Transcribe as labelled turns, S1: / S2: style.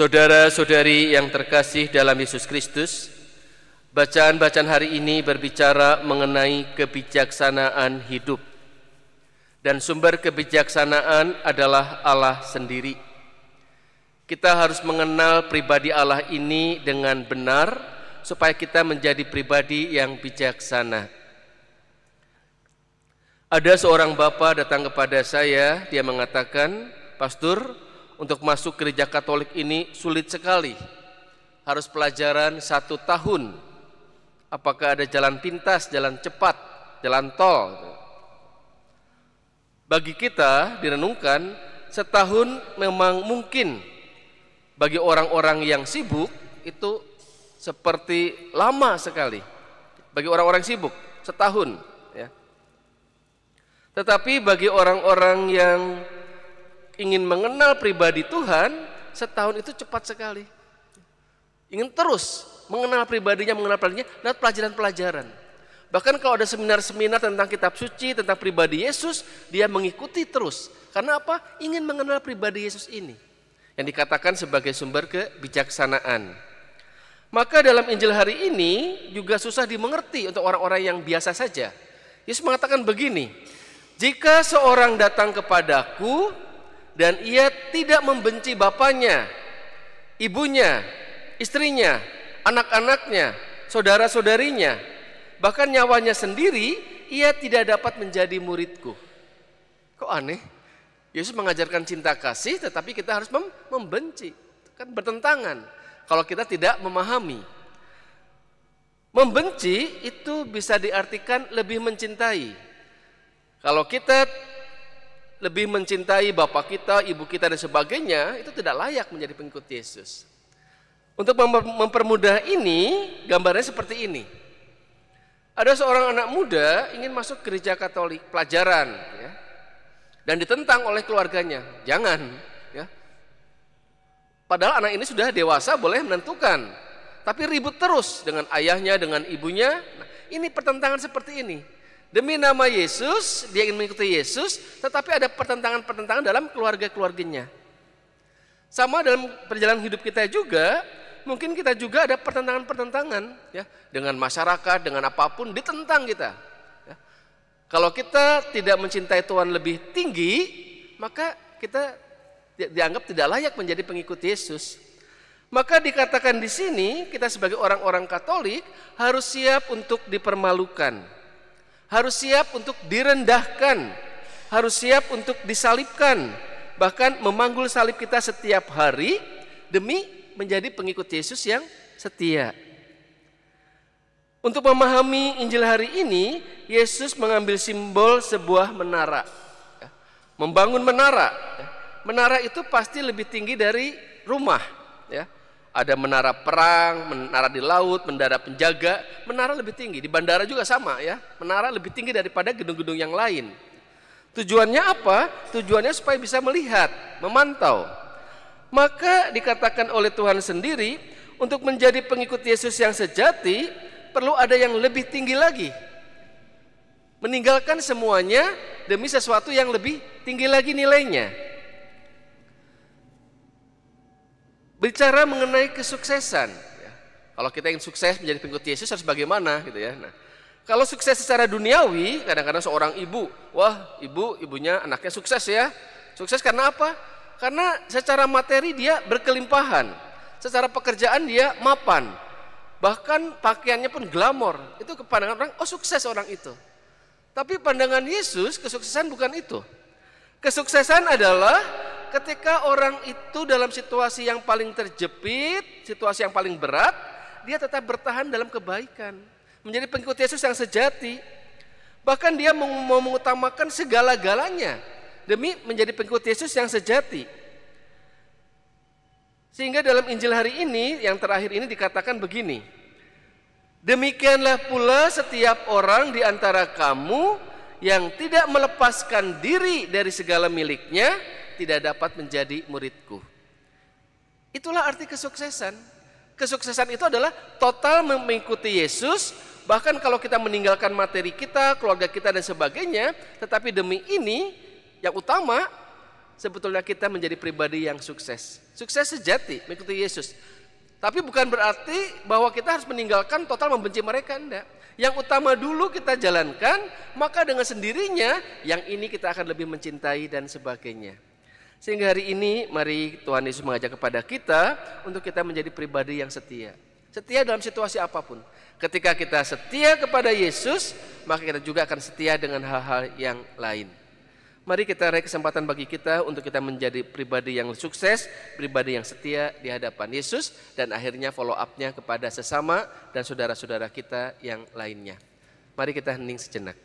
S1: Saudara-saudari yang terkasih dalam Yesus Kristus, bacaan-bacaan hari ini berbicara mengenai kebijaksanaan hidup. Dan sumber kebijaksanaan adalah Allah sendiri. Kita harus mengenal pribadi Allah ini dengan benar supaya kita menjadi pribadi yang bijaksana. Ada seorang bapak datang kepada saya, dia mengatakan, "Pastor, untuk masuk gereja Katolik ini sulit sekali. Harus pelajaran 1 tahun. Apakah ada jalan pintas, jalan cepat, jalan tol?" Bagi kita direnungkan, setahun memang mungkin. Bagi orang-orang yang sibuk itu seperti lama sekali. Bagi orang-orang sibuk, setahun. Ya. Tetapi bagi orang-orang yang ingin mengenal pribadi Tuhan, setahun itu cepat sekali. Ingin terus mengenal pribadinya lewat pelajaran-pelajaran. Bahkan kalau ada seminar-seminar tentang kitab suci, tentang pribadi Yesus, dia mengikuti terus. Karena apa? Ingin mengenal pribadi Yesus ini, yang dikatakan sebagai sumber kebijaksanaan. Maka dalam Injil hari ini juga susah dimengerti untuk orang-orang yang biasa saja. Yesus mengatakan begini, "Jika seorang datang kepadaku dan ia tidak membenci bapaknya, ibunya, istrinya, anak-anaknya, saudara-saudarinya, bahkan nyawanya sendiri, ia tidak dapat menjadi muridku." Kok aneh? Yesus mengajarkan cinta kasih, tetapi kita harus membenci. Kan bertentangan kalau kita tidak memahami. Membenci itu bisa diartikan lebih mencintai. Kalau kita lebih mencintai bapak kita, ibu kita dan sebagainya, itu tidak layak menjadi pengikut Yesus. Untuk mempermudah ini, gambarnya seperti ini. Ada seorang anak muda ingin masuk gereja Katolik, pelajaran, ya, dan ditentang oleh keluarganya. Jangan, ya. Padahal anak ini sudah dewasa, boleh menentukan, tapi ribut terus dengan ayahnya, dengan ibunya. Nah, ini pertentangan seperti ini. Demi nama Yesus, dia ingin mengikuti Yesus, tetapi ada pertentangan-pertentangan dalam keluarga-keluarganya. Sama dalam perjalanan hidup kita juga, mungkin kita juga ada pertentangan-pertentangan, ya, dengan masyarakat, dengan apapun ditentang kita. Ya. Kalau kita tidak mencintai Tuhan lebih tinggi, maka kita dianggap tidak layak menjadi pengikut Yesus. Maka dikatakan di sini, kita sebagai orang-orang Katolik harus siap untuk dipermalukan. Harus siap untuk direndahkan, harus siap untuk disalibkan, bahkan memanggul salib kita setiap hari demi menjadi pengikut Yesus yang setia. Untuk memahami Injil hari ini, Yesus mengambil simbol sebuah menara. Membangun menara. Menara itu pasti lebih tinggi dari rumah. Ya. Ada menara perang, menara di laut, menara penjaga, menara lebih tinggi. Di bandara juga sama, ya. Menara lebih tinggi daripada gedung-gedung yang lain. Tujuannya apa? Tujuannya supaya bisa melihat, memantau. Maka dikatakan oleh Tuhan sendiri, untuk menjadi pengikut Yesus yang sejati, perlu ada yang lebih tinggi lagi. Meninggalkan semuanya demi sesuatu yang lebih tinggi lagi nilainya. Bicara mengenai kesuksesan, ya. Kalau kita ingin sukses menjadi pengikut Yesus harus bagaimana, gitu ya. Nah, kalau sukses secara duniawi, kadang-kadang seorang ibu, ibunya anaknya sukses, ya. Sukses karena apa? Karena secara materi dia berkelimpahan, secara pekerjaan dia mapan, bahkan pakaiannya pun glamor. Itu pandangan orang, oh sukses orang itu. Tapi pandangan Yesus, kesuksesan bukan itu. Kesuksesan adalah ketika orang itu dalam situasi yang paling terjepit, situasi yang paling berat, dia tetap bertahan dalam kebaikan, menjadi pengikut Yesus yang sejati. Bahkan dia mau mengutamakan segala-galanya demi menjadi pengikut Yesus yang sejati. Sehingga dalam Injil hari ini, yang terakhir ini dikatakan begini, "Demikianlah pula setiap orang di antara kamu yang tidak melepaskan diri dari segala miliknya, tidak dapat menjadi muridku." Itulah arti kesuksesan. Kesuksesan itu adalah total mengikuti Yesus, bahkan kalau kita meninggalkan materi kita, keluarga kita dan sebagainya, tetapi demi ini yang utama sebetulnya kita menjadi pribadi yang sukses. Sukses sejati mengikuti Yesus. Tapi bukan berarti bahwa kita harus meninggalkan total membenci mereka, enggak. Yang utama dulu kita jalankan, maka dengan sendirinya yang ini kita akan lebih mencintai dan sebagainya. Sehingga hari ini mari Tuhan Yesus mengajak kepada kita untuk kita menjadi pribadi yang setia. Setia dalam situasi apapun. Ketika kita setia kepada Yesus, maka kita juga akan setia dengan hal-hal yang lain. Mari kita raih kesempatan bagi kita untuk kita menjadi pribadi yang sukses, pribadi yang setia di hadapan Yesus, dan akhirnya follow up-nya kepada sesama dan saudara-saudara kita yang lainnya. Mari kita hening sejenak.